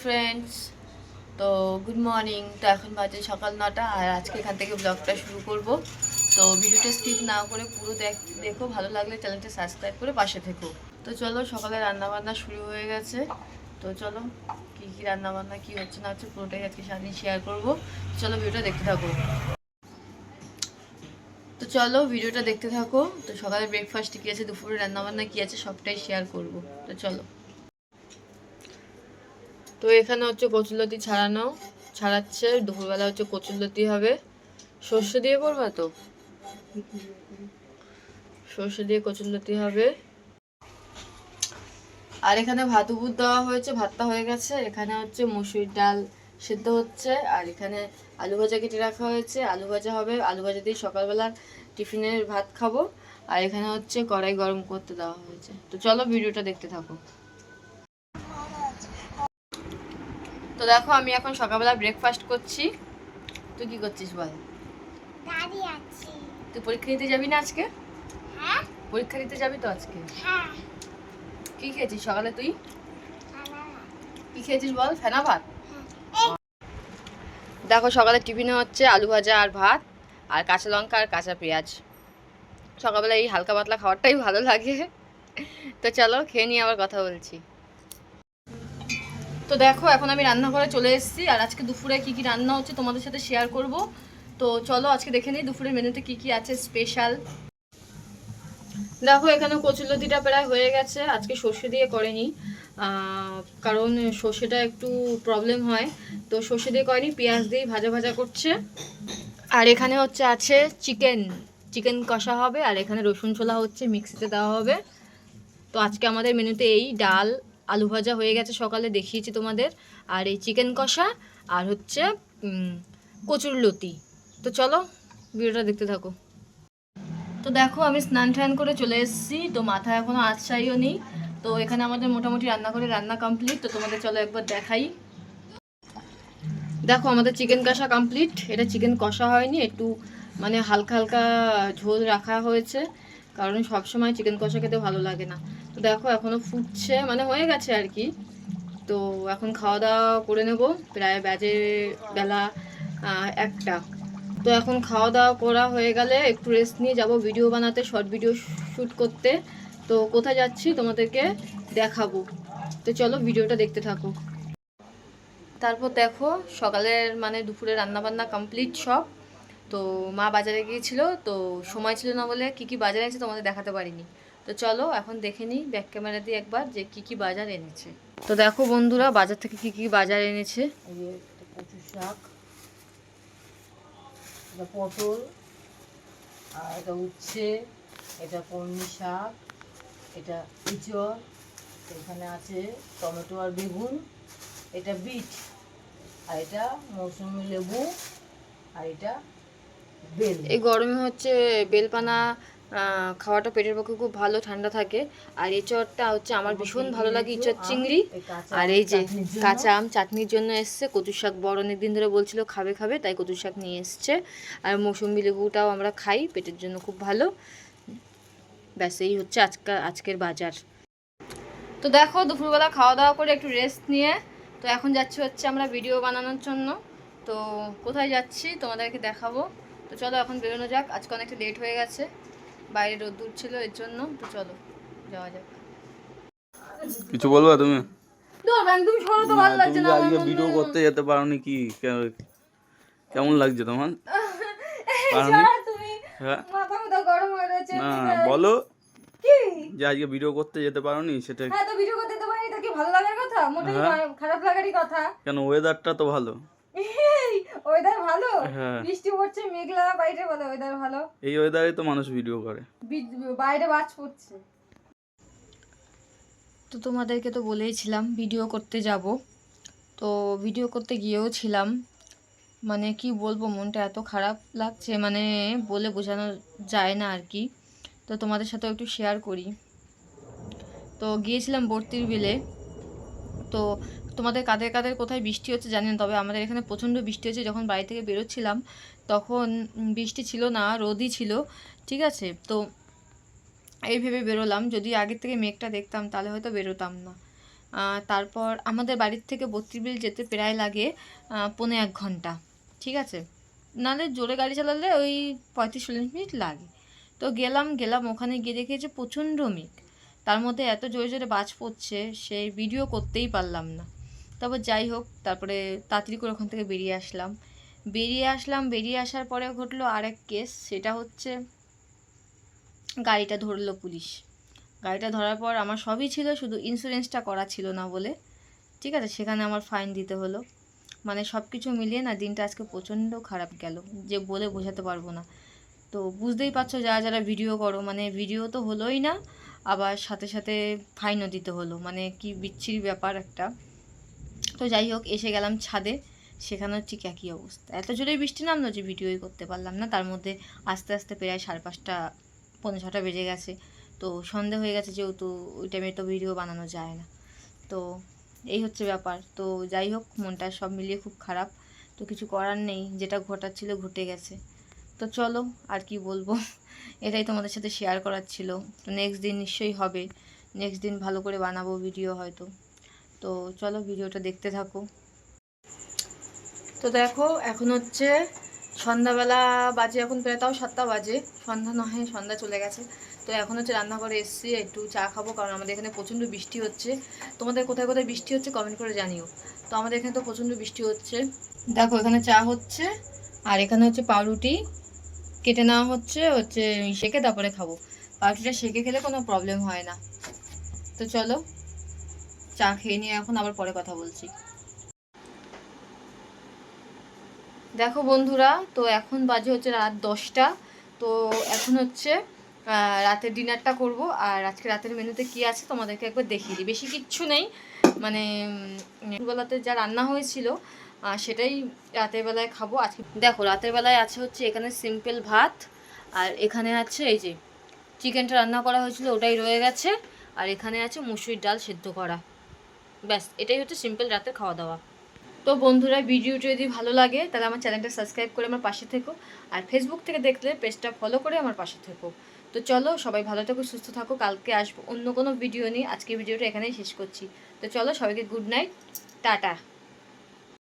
Friends, তো good morning. তো এখন বাজে সকাল 9টা আর আজকে এখান থেকে ব্লগটা শুরু করব। তো ভিডিওটা স্কিপ না করে পুরো দেখো, ভালো লাগলে চ্যানেলটা সাবস্ক্রাইব করে পাশে থেকো। তো চলো, সকালে রান্নাবান্না শুরু হয়ে গেছে। তো চলো, কী কী রান্নাবান্না কী হচ্ছে না হচ্ছে পুরোটাই আজকে সারাদিন শেয়ার করব। চলো ভিডিওটা দেখতে থাকো। তো চলো ভিডিওটা দেখতে থাকো। তো সকালে ব্রেকফাস্টে কী আছে, দুপুরে রান্নাবান্না কী আছে, সবটাই শেয়ার করব। তো চলো। তো এখানে হচ্ছে কচুরলতি ছাড়াচ্ছে। দুপুরবেলা হচ্ছে কচুরলতি হবে। সর্ষে দিয়ে করবা তো? সর্ষে দিয়ে কচুরলতি হবে। আর এখানে ভাত উবুর দেওয়া হয়েছে, ভাতটা হয়ে গেছে। এখানে হচ্ছে মসুর ডাল সেদ্ধ হচ্ছে। আর এখানে আলু ভাজা কেটে রাখা হয়েছে, আলু ভাজা হবে। আলু ভাজা দিয়ে সকালবেলা টিফিনের ভাত খাবো। আর এখানে হচ্ছে কড়াই গরম করতে দেওয়া হয়েছে। তো চলো ভিডিওটা দেখতে থাকো। তো দেখো, আমি এখন সকালবেলা ব্রেকফাস্ট করছি। তুই কি করছিস বল? দাঁড়িয়ে আছি। তুই পরীক্ষা দিতে যাবি না আজকে? হ্যাঁ পরীক্ষা দিতে যাবি তো আজকে? হ্যাঁ। কি খেয়েছিস সকালে তুই? কি খেয়েছিস বল? ফেনা ভাত? দেখো, সকালে টিফিনে হচ্ছে আলু ভাজা আর ভাত আর কাঁচা লঙ্কা আর কাঁচা পেঁয়াজ। সকালবেলা এই হালকা পাতলা খাবারটাই ভালো লাগে। তো চলো খেয়ে নিয়ে আবার কথা বলছি। তো দেখো, এখন আমি রান্নাঘরে চলে এসেছি। আর আজকে দুপুরে কি কি রান্না হচ্ছে তোমাদের সাথে শেয়ার করব। তো চলো আজকে দেখে নিই দুপুরের মেনুতে কি কি আছে স্পেশাল। দেখো, এখানে কচুরলতিটা প্রায় হয়ে গেছে। আজকে সর্ষে দিয়ে করেনি, কারণ সর্ষেটা একটু প্রবলেম হয়। তো সর্ষে দিয়ে করেনি, পেঁয়াজ দিয়েই ভাজা ভাজা করছে। আর এখানে হচ্ছে আছে চিকেন কষা হবে। আর এখানে রসুন ছোলা হচ্ছে, মিক্সিতে দেওয়া হবে। তো আজকে আমাদের মেনুতে এই ডাল, আলু ভাজা হয়ে গেছে, সকালে দেখিয়েছি তোমাদের। আর এই চিকেন কষা আর হচ্ছে কচুরলতি। তো চলো ভিডিওটা দেখতে থাকো। তো দেখো, আমি স্নান টান করে চলে এসেছি। তো মাথায় এখনও আঁচড়াইও নি। তো এখানে আমাদের মোটামুটি রান্না কমপ্লিট। তো তোমাদের চলো একবার দেখাই। দেখো, আমাদের চিকেন কষা কমপ্লিট। এটা চিকেন কষা হয়নি, একটু মানে হালকা হালকা ঝোল রাখা হয়েছে, কারণ সবসময় চিকেন কষা খেতে ভালো লাগে না। তো দেখো, এখনও ফুটছে, মানে হয়ে গেছে আর কি। তো এখন খাওয়া দাওয়া করে নেব। প্রায় বাজে বেলা 1টা। তো এখন খাওয়া দাওয়া করা হয়ে গেলে একটু রেস্ট নিয়ে যাব ভিডিও বানাতে, শর্ট ভিডিও শ্যুট করতে। তো কোথায় যাচ্ছি তোমাদেরকে দেখাবো। তো চলো ভিডিওটা দেখতে থাকো। তারপর দেখো, সকালের মানে দুপুরে রান্নাবান্না কমপ্লিট সব। তো মা বাজারে গিয়েছিল, তো সময় ছিল না বলে কি কি বাজার এনেছে তোমাদের দেখাতে পারিনি। তো চলো এখন দেখে নিই ব্যাক ক্যামেরা দিয়ে একবার যে কি কি বাজার এনেছে। তো দেখো বন্ধুরা, বাজার থেকে কি কি বাজার এনেছে। এই যে কচু শাক, এটা পটল, আর এটা উচ্ছে, এটা কলমি শাক, এটা ইঁচড়, এখানে আছে টমেটো আর বেগুন, এটা বিট, আর এটা মৌসুমি লেবু, আর এটা বেল। এই গরমে হচ্ছে বেলপানা খাওয়াটা পেটের পক্ষে খুব ভালো, ঠান্ডা থাকে। আর এঁচড়টা হচ্ছে আমার ভীষণ ভালো লাগে, এঁচড় চিংড়ি। আর এই যে কাঁচা আম চাটনির জন্য এসছে। কচু শাক বড় অনেক দিন ধরে বলছিল খাবে খাবে, তাই কচু শাক নিয়ে এসছে। আর মৌসুমি লেবুটাও আমরা খাই, পেটের জন্য খুব ভালো। ব্যাস এই হচ্ছে আজকের বাজার। তো দেখো, দুপুরবেলা খাওয়া দাওয়া করে একটু রেস্ট নিয়ে তো এখন যাচ্ছি হচ্ছে আমরা ভিডিও বানানোর জন্য। তো কোথায় যাচ্ছি তোমাদেরকে দেখাবো। তো চলো এখন বেরোনো যাক। আজকে অনেকটা লেট হয়ে গেছে, বাইরে রোদ্দুর ছিল এর জন্য। তো চলো যাওয়া যাক। কিছু বলবা তুমি? একদম সরো তো, ভালো লাগছে তুমি না যে আমার আজকে মনে। ভিডিও করতে যেতে পারোনি, কি কেমন লাগছে তোমার? পারোনি? তুমি হ্যাঁ, মাথা মাথা গরম হয়ে রয়েছে। না বলো কি যে আজকে ভিডিও করতে যেতে পারোনি সেটা। হ্যাঁ, তো ভিডিও করতে তো পারি, এটা কি ভালো লাগার কথা? মোটেই হ্যাঁ, নয়, খারাপ লাগারই কথা। কেন? ওয়েদারটা তো ভালো। ওয়েদার ভালো? হ্যাঁ, বৃষ্টি পড়ছে, মেঘলা, বাইরে বলে ওয়েদার ভালো? এই ওয়েদারে তো মানুষ ভিডিও করে। বাইরে বাজ পড়ছে। তো তোমাদেরকে তো বলেইছিলাম ভিডিও করতে যাব। তো ভিডিও করতে গিয়েও ছিলাম, মানে কি বলবো, মনটা এত খারাপ লাগছে, মানে বলে বোঝানো যায় না আর কি। তো তোমাদের সাথেও একটু শেয়ার করি। তো গিয়েছিলাম বর্তির বিলে। তো তোমাদের কাদের কাদের কোথায় বৃষ্টি হচ্ছে জানি না, তবে আমাদের এখানে প্রচণ্ড বৃষ্টি হচ্ছে। যখন বাড়ি থেকে বেরোচ্ছিলাম তখন বৃষ্টি ছিল না, রোদই ছিল, ঠিক আছে। তো এই ভেবে বেরোলাম, যদি আগের থেকে মেঘটা দেখতাম তাহলে হয়তো বেরোতাম না। তারপর আমাদের বাড়ির থেকে বত্রিবিল যেতে প্রায় লাগে 1.5 ঘন্টা, ঠিক আছে। নাহলে জোরে গাড়ি চালালে ওই 35-40 মিনিট লাগে। তো গেলাম ওখানে গিয়ে দেখেছি প্রচণ্ড মেঘ, তার মধ্যে এত জোরে জোরে বাজ পড়ছে, সেই ভিডিও করতেই পারলাম না। তারপর যাই হোক, তারপরে তাড়াতাড়ি করে ওখান থেকে বেরিয়ে আসার পরে ঘটলো আরেক কেস। সেটা হচ্ছে গাড়িটা ধরলো পুলিশ। গাড়িটা ধরার পর আমার সবই ছিল, শুধু ইন্স্যুরেন্সটা করা ছিল না বলে, ঠিক আছে, সেখানে আমার ফাইন দিতে হলো। মানে সব কিছু মিলিয়ে না দিনটা আজকে প্রচণ্ড খারাপ গেল, যে বলে বোঝাতে পারবো না। তো বুঝতেই পারছো যারা ভিডিও করো, মানে ভিডিও তো হলোই না, আবার সাথে সাথে ফাইনও দিতে হলো, মানে কি বিচ্ছিরি ব্যাপার একটা। তো যাই হোক, এসে গেলাম ছাদে, সেখানেও ঠিক একই অবস্থা। এত জোরে বৃষ্টি নামলো যে ভিডিওই করতে পারলাম না। তার মধ্যে আস্তে আস্তে প্রায় 5:30, 5:45 বেজে গেছে। তো সন্ধে হয়ে গেছে, যেহেতু ওই টাইমে তো ভিডিও বানানো যায় না। তো এই হচ্ছে ব্যাপার। তো যাই হোক, মনটা সব মিলিয়ে খুব খারাপ। তো কিছু করার নেই, যেটা ঘটার ছিল ঘটে গেছে। তো চলো, আর কি বলবো, এটাই তোমাদের সাথে শেয়ার করার ছিল। তো নেক্সট দিন নিশ্চয়ই হবে, নেক্সট দিন ভালো করে বানাবো ভিডিও হয়তো। তো চলো ভিডিওটা দেখতে থাকো। তো দেখো, এখন হচ্ছে সন্ধ্যাবেলা বাজে, এখন প্রায় তাও 7টা বাজে, সন্ধ্যা নয়, সন্ধ্যা চলে গেছে। তো এখন হচ্ছে রান্নাঘরে এসেছি একটু চা খাবো, কারণ আমাদের এখানে প্রচণ্ড বৃষ্টি হচ্ছে। তোমাদের কোথায় কোথায় বৃষ্টি হচ্ছে কমেন্ট করে জানিও। তো আমাদের এখানে তো প্রচণ্ড বৃষ্টি হচ্ছে। দেখো, এখানে চা হচ্ছে, আর এখানে হচ্ছে পাউরুটি কেটে নেওয়া হচ্ছে সেকে তারপরে খাবো। পাউরুটিটা সেকে খেলে কোনো প্রবলেম হয় না। তো চলো চা খেয়ে নিয়ে এখন আবার পরে কথা বলছি। দেখো বন্ধুরা, তো এখন বাজে হচ্ছে রাত 10টা। তো এখন হচ্ছে রাতের ডিনারটা করব। আর আজকে রাতের মেনুতে কি আছে তোমাদেরকে একবার দেখিয়ে দিই। বেশি কিচ্ছু নেই, মানে দুপুরবেলাতে যা রান্না হয়েছিল সেটাই রাতের বেলায় খাবো আজকে। দেখো, রাতের বেলায় আছে হচ্ছে এখানে সিম্পল ভাত, আর এখানে আছে এই যে চিকেনটা রান্না করা হয়েছিল, ওটাই রয়ে গেছে। আর এখানে আছে মুসুরির ডাল সেদ্ধ করা। ব্যাস, এটাই হচ্ছে সিম্পল রাতের খাওয়া দাওয়া। তো বন্ধুরা, ভিডিওটি যদি ভালো লাগে তাহলে আমার চ্যানেলটা সাবস্ক্রাইব করে আমার পাশে থেকো, আর ফেসবুক থেকে দেখলে পেজটা ফলো করে আমার পাশে থেকো। তো চলো, সবাই ভালো থাকো, সুস্থ থাকো। কালকে আসবো অন্য কোনো ভিডিও নিয়ে। আজকে ভিডিওটা এখানেই শেষ করছি। তো চলো, সবাইকে গুড নাইট, টাটা।